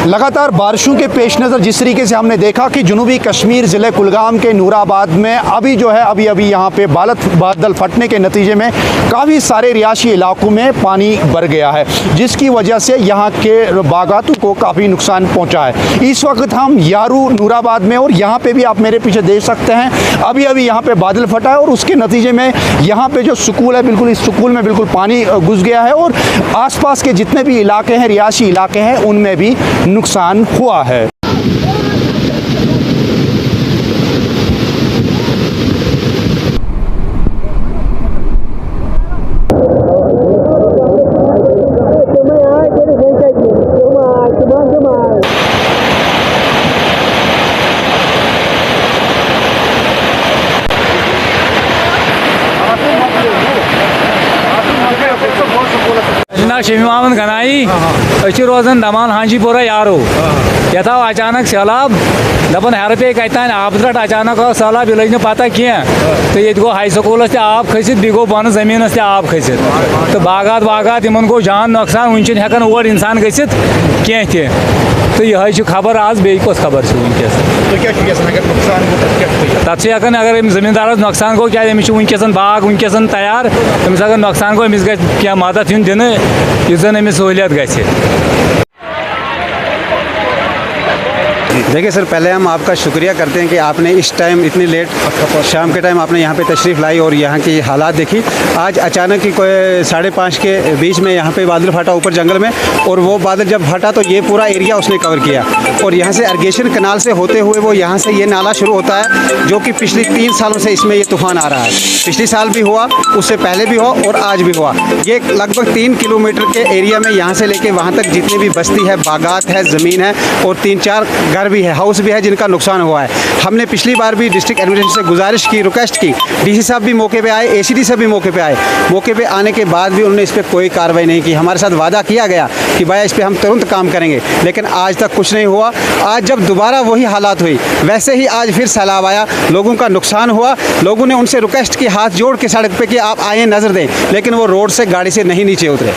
लगातार बारिशों के पेश नज़र जिस तरीके से हमने देखा कि जनूबी कश्मीर ज़िले कुलगाम के नूराबाद में अभी जो है अभी यहाँ पे बादल फटने के नतीजे में काफ़ी सारे रिहायशी इलाकों में पानी भर गया है, जिसकी वजह से यहाँ के बागातों को काफ़ी नुकसान पहुँचा है। इस वक्त हम यारू नूराबाद में और यहाँ पे भी आप मेरे पीछे देख सकते हैं अभी यहाँ पे बादल फटा है और उसके नतीजे में यहाँ पे जो स्कूल है बिल्कुल इस स्कूल में बिल्कुल पानी घुस गया है और आसपास के जितने भी इलाके हैं रिहायशी इलाके हैं उनमें भी नुकसान हुआ है। शमी मोहम्मद गनाई रोजान दमान हांजीपोरा यारो यथ आव अचानक सैलाब दपान हर पे कतान आब रट अचानक सैलाब यह लग पता कह तो ये गो हाई स्कूल आब खसित बी गो बन जमीन आब खसित तो बागात इन गो जान नुकसान वन हेकान और इंसान गसित कह तो यह खबर आज बे कस खबर तथ अगर जमींदार नुकसान गो क्या वनकस बाग वनकस तैयार अमिस अगर नुकसान गो अमिस गह मदद इन दिन इस जन अमिस सहूलियत गए। देखिए सर, पहले हम आपका शुक्रिया करते हैं कि आपने इस टाइम इतनी लेट शाम के टाइम आपने यहाँ पे तशरीफ़ लाई और यहाँ की हालात देखी। आज अचानक ही कोई 5:30 के बीच में यहाँ पे बादल फटा ऊपर जंगल में, और वो बादल जब फटा तो ये पूरा एरिया उसने कवर किया और यहाँ से अर्गेशन कनाल से होते हुए वो यहाँ से ये नाला शुरू होता है जो कि पिछले 3 सालों से इसमें ये तूफ़ान आ रहा है। पिछले साल भी हुआ, उससे पहले भी हुआ और आज भी हुआ। ये लगभग 3 किलोमीटर के एरिया में यहाँ से लेके वहाँ तक जितनी भी बस्ती है, बागात है, ज़मीन है और 3-4 घर भी है, हाउस भी है जिनका नुकसान हुआ है। हमने पिछली बार भी डिस्ट्रिक्ट एडमिनिस्ट्रेशन से गुजारिश की, रिक्वेस्ट की, डीसी साहब भी मौके पे आए, एसीडी साहब भी मौके पे आए। मौके पे आने के बाद भी उन्होंने इस पर कोई कार्रवाई नहीं की। हमारे साथ वादा किया गया कि भाई इस पर हम तुरंत काम करेंगे, लेकिन आज तक कुछ नहीं हुआ। आज जब दोबारा वही हालात हुई वैसे ही आज फिर सैलाब आया, लोगों का नुकसान हुआ। लोगों ने उनसे रिक्वेस्ट की हाथ जोड़ के सड़क पे कि आप आए नज़र दें, लेकिन वो रोड से गाड़ी से नहीं नीचे उतरे।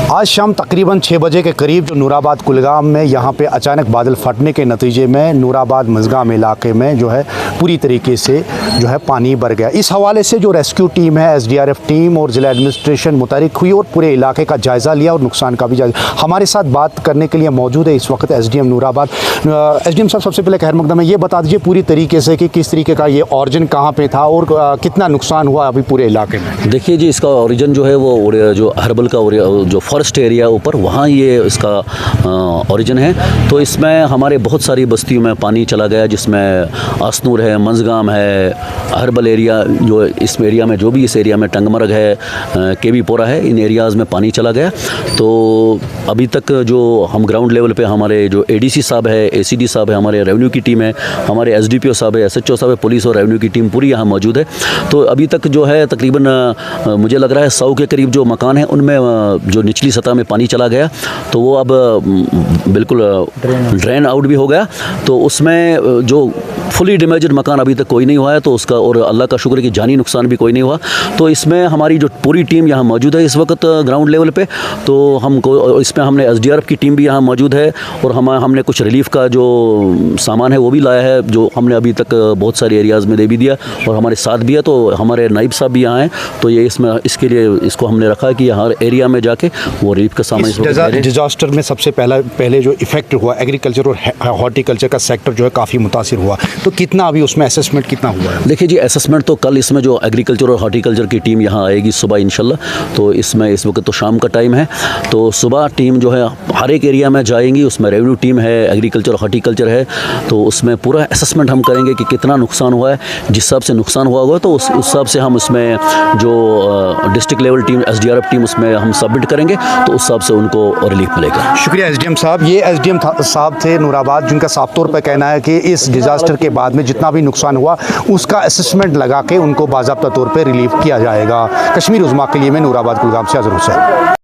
आज शाम तकरीबन 6 बजे के करीब जो नूराबाद कुलगाम में यहाँ पे अचानक बादल फटने के नतीजे में नूराबाद मजगाम इलाके में जो है पूरी तरीके से जो है पानी भर गया। इस हवाले से जो रेस्क्यू टीम है, SDRF टीम और ज़िला एडमिनिस्ट्रेशन मुतहरिक हुई और पूरे इलाके का जायज़ा लिया और नुकसान का भी जायज़ा। हमारे साथ बात करने के लिए मौजूद है इस वक्त SDM नूराबाद। SDM साहब, सबसे पहले खैर मकदम है, ये बता दीजिए पूरी तरीके से कि किस तरीके का ये ऑरिजिन कहाँ पर था और कितना नुकसान हुआ अभी पूरे इलाके में। देखिए जी, इसका ओरिजिन जो है वो जो हर्बल का जो फॉरेस्ट एरिया ऊपर वहाँ ये इसका ओरिजिन है। तो इसमें हमारे बहुत सारी बस्तियों में पानी चला गया, जिसमें आसनूर है, मंजगाम है, हर्बल एरिया जो इस एरिया में जो भी इस एरिया में टंगमरग है, केवीपोरा है, इन एरियाज़ में पानी चला गया। तो अभी तक जो हम ग्राउंड लेवल पे हमारे जो ADC साहब है, ACD साहब है, हमारे रेवेन्यू की टीम है, हमारे SDPO साहब है, SHO साहब है, पुलिस और रेवेन्यू की टीम पूरी यहाँ मौजूद है। तो अभी तक जो है तकरीबन मुझे लग रहा है 100 के करीब जो मकान हैं उनमें जो निचली सतह में पानी चला गया, तो वो अब बिल्कुल ड्रेन आउट भी हो गया। तो उसमें जो फुली डैमेज्ड मकान अभी तक कोई नहीं हुआ है, तो उसका और अल्लाह का शुक्र है कि जानी नुकसान भी कोई नहीं हुआ। तो इसमें हमारी जो पूरी टीम यहाँ मौजूद है इस वक्त ग्राउंड लेवल पे, तो हमको इसमें हमने SDRF की टीम भी यहाँ मौजूद है और हमने कुछ रिलीफ का जो सामान है वो भी लाया है, जो हमने अभी तक बहुत सारे एरियाज़ में दे भी दिया और हमारे साथ भी है। तो हमारे नाइब साहब भी यहाँ हैं, तो ये इसके लिए इसको हमने रखा है कि हर एरिया में जाके वो रिलीफ का सामान। डिजास्टर में सबसे पहले जो इफेक्ट हुआ एग्रीकल्चर और हॉर्टिकल्चर का सेक्टर जो है काफ़ी मुतासिर हुआ, तो कितना अभी उसमें असेसमेंट कितना हुआ है? देखिए जी, असेसमेंट तो कल इसमें जो एग्रीकल्चर और हॉर्टिकल्चर की टीम यहाँ आएगी सुबह इंशाल्लाह। तो इसमें इस वक्त तो शाम का टाइम है, तो सुबह टीम जो है हर एक एरिया में जाएंगी, उसमें रेवेन्यू टीम है, एग्रीकल्चर हॉर्टिकल्चर है, तो उसमें पूरा असेसमेंट हम करेंगे कि कितना नुकसान हुआ है। जिस हिसाब से नुकसान हुआ होगा तो उस हिसाब से हम उसमें जो district level team SDRF team उसमें हम सबमिट करेंगे, तो उस हिसाब से उनको रिलीफ मिलेगा। शुक्रिया SDM साहब। ये SDM साहब थे नूराबाद, जिनका साफ तौर पर कहना है कि इस डिज़ास्टर के बाद में जितना भी नुकसान हुआ उसका असेसमेंट लगा के उनको बाज़ाब्ता तौर पर रिलीफ किया जाएगा। कश्मीर उज़्मा के लिए मैं नूराबाद कुलगाम से अज़हर हुसैन।